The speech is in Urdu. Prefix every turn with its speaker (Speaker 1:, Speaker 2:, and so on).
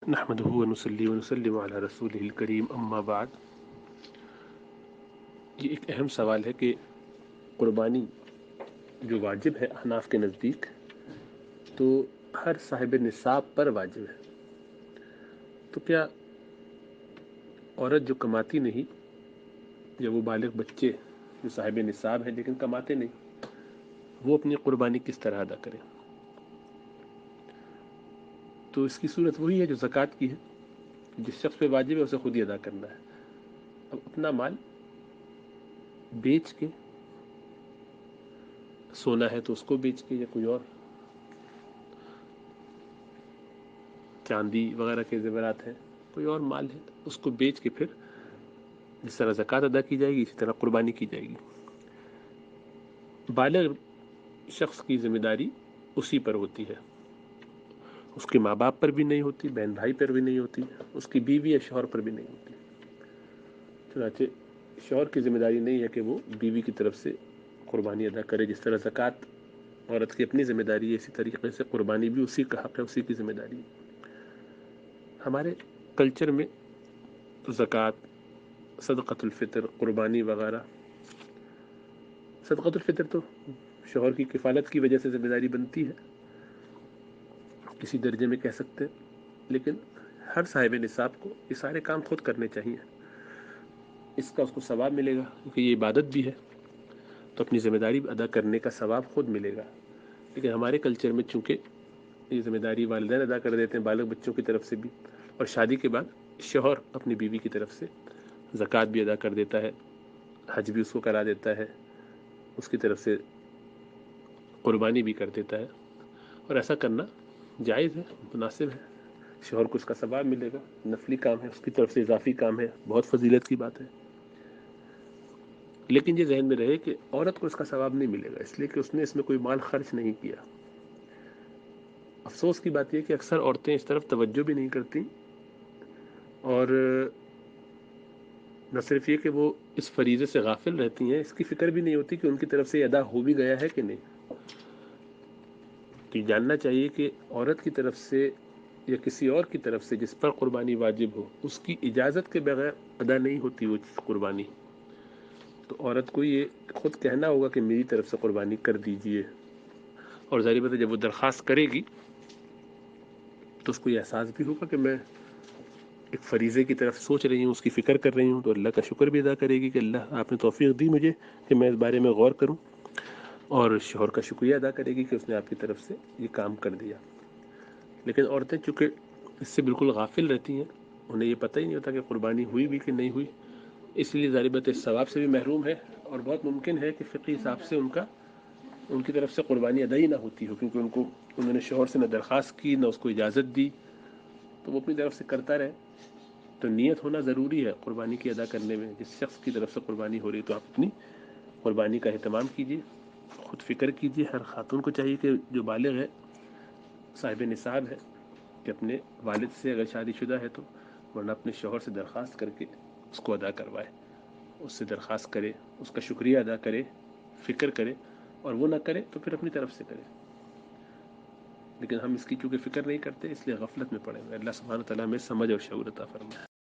Speaker 1: نحمدہ ونصلی ونسلم علی رسولہ الکریم اما بعد۔ یہ ایک اہم سوال ہے کہ قربانی جو واجب ہے احناف کے نزدیک تو ہر صاحب نصاب پر واجب ہے، تو کیا عورت جو کماتی نہیں یا وہ بالغ بچے جو صاحب نصاب ہیں لیکن کماتے نہیں، وہ اپنی قربانی کس طرح ادا کریں؟ تو اس کی صورت وہی ہے جو زکوٰۃ کی ہے، جس شخص پہ واجب ہے اسے خود ہی ادا کرنا ہے۔ اب اپنا مال بیچ کے، سونا ہے تو اس کو بیچ کے یا کوئی اور چاندی وغیرہ کے زیورات ہیں، کوئی اور مال ہے، اس کو بیچ کے پھر جس طرح زکوٰۃ ادا کی جائے گی اسی طرح قربانی کی جائے گی۔ بالغ شخص کی ذمہ داری اسی پر ہوتی ہے، اس کے ماں باپ پر بھی نہیں ہوتی، بہن بھائی پر بھی نہیں ہوتی، اس کی بیوی یا شوہر پر بھی نہیں ہوتی۔ چنانچہ شوہر کی ذمہ داری نہیں ہے کہ وہ بیوی کی طرف سے قربانی ادا کرے، جس طرح زکوٰۃ عورت کی اپنی ذمہ داری ہے، اسی طریقے سے قربانی بھی اسی کا حق ہے، اسی کی ذمہ داری ہے۔ ہمارے کلچر میں زکوٰۃ، صدقۃ الفطر، قربانی وغیرہ، صدقۃ الفطر تو شوہر کی کفالت کی وجہ سے ذمہ داری بنتی ہے، کسی درجے میں کہہ سکتے ہیں، لیکن ہر صاحب نصاب کو یہ سارے کام خود کرنے چاہیے۔ اس کا اس کو ثواب ملے گا کیونکہ یہ عبادت بھی ہے، تو اپنی ذمہ داری ادا کرنے کا ثواب خود ملے گا۔ لیکن ہمارے کلچر میں چونکہ یہ ذمہ داری والدین ادا کر دیتے ہیں بالغ بچوں کی طرف سے بھی، اور شادی کے بعد شوہر اپنی بیوی کی طرف سے زکوٰۃ بھی ادا کر دیتا ہے، حج بھی اس کو کرا دیتا ہے، اس کی طرف سے قربانی بھی کر دیتا ہے، اور ایسا کرنا جائز ہے، مناسب ہے، شوہر کو اس کا ثواب ملے گا، نفلی کام ہے، اس کی طرف سے اضافی کام ہے، بہت فضیلت کی بات ہے۔ لیکن یہ ذہن میں رہے کہ عورت کو اس کا ثواب نہیں ملے گا، اس لیے کہ اس نے اس میں کوئی مال خرچ نہیں کیا۔ افسوس کی بات یہ کہ اکثر عورتیں اس طرف توجہ بھی نہیں کرتی، اور نہ صرف یہ کہ وہ اس فریضے سے غافل رہتی ہیں، اس کی فکر بھی نہیں ہوتی کہ ان کی طرف سے ادا ہو بھی گیا ہے کہ نہیں۔ تو یہ جاننا چاہیے کہ عورت کی طرف سے یا کسی اور کی طرف سے جس پر قربانی واجب ہو، اس کی اجازت کے بغیر ادا نہیں ہوتی وہ قربانی۔ تو عورت کو یہ خود کہنا ہوگا کہ میری طرف سے قربانی کر دیجئے، اور ظاہر بات ہے جب وہ درخواست کرے گی تو اس کو یہ احساس بھی ہوگا کہ میں ایک فریضے کی طرف سوچ رہی ہوں، اس کی فکر کر رہی ہوں، تو اللہ کا شکر بھی ادا کرے گی کہ اللہ آپ نے توفیق دی مجھے کہ میں اس بارے میں غور کروں، اور شوہر کا شکریہ ادا کرے گی کہ اس نے آپ کی طرف سے یہ کام کر دیا۔ لیکن عورتیں چونکہ اس سے بالکل غافل رہتی ہیں، انہیں یہ پتہ ہی نہیں ہوتا کہ قربانی ہوئی بھی کہ نہیں ہوئی، اس لیے ظاہر بات ہے ثواب سے بھی محروم ہے، اور بہت ممکن ہے کہ فقہی حساب سے ان کی طرف سے قربانی ادا ہی نہ ہوتی ہو، کیونکہ انہوں نے شوہر سے نہ درخواست کی نہ اس کو اجازت دی، تو وہ اپنی طرف سے کرتا رہے۔ تو نیت ہونا ضروری ہے قربانی کی ادا کرنے میں۔ جس شخص کی طرف سے قربانی ہو رہی تو آپ اپنی قربانی کا اہتمام کیجیے، خود فکر کیجیے۔ ہر خاتون کو چاہیے کہ جو بالغ ہے، صاحب نصاب ہے، کہ اپنے والد سے اگر شادی شدہ ہے تو، ورنہ اپنے شوہر سے درخواست کر کے اس کو ادا کروائے، اس سے درخواست کرے، اس کا شکریہ ادا کرے، فکر کرے، اور وہ نہ کرے تو پھر اپنی طرف سے کرے۔ لیکن ہم اس کی چونکہ فکر نہیں کرتے، اس لیے غفلت میں پڑے ہوئے۔ اللہ سبحانہ و تعالیٰ ہمیں سمجھ اور شعور عطا فرمائے۔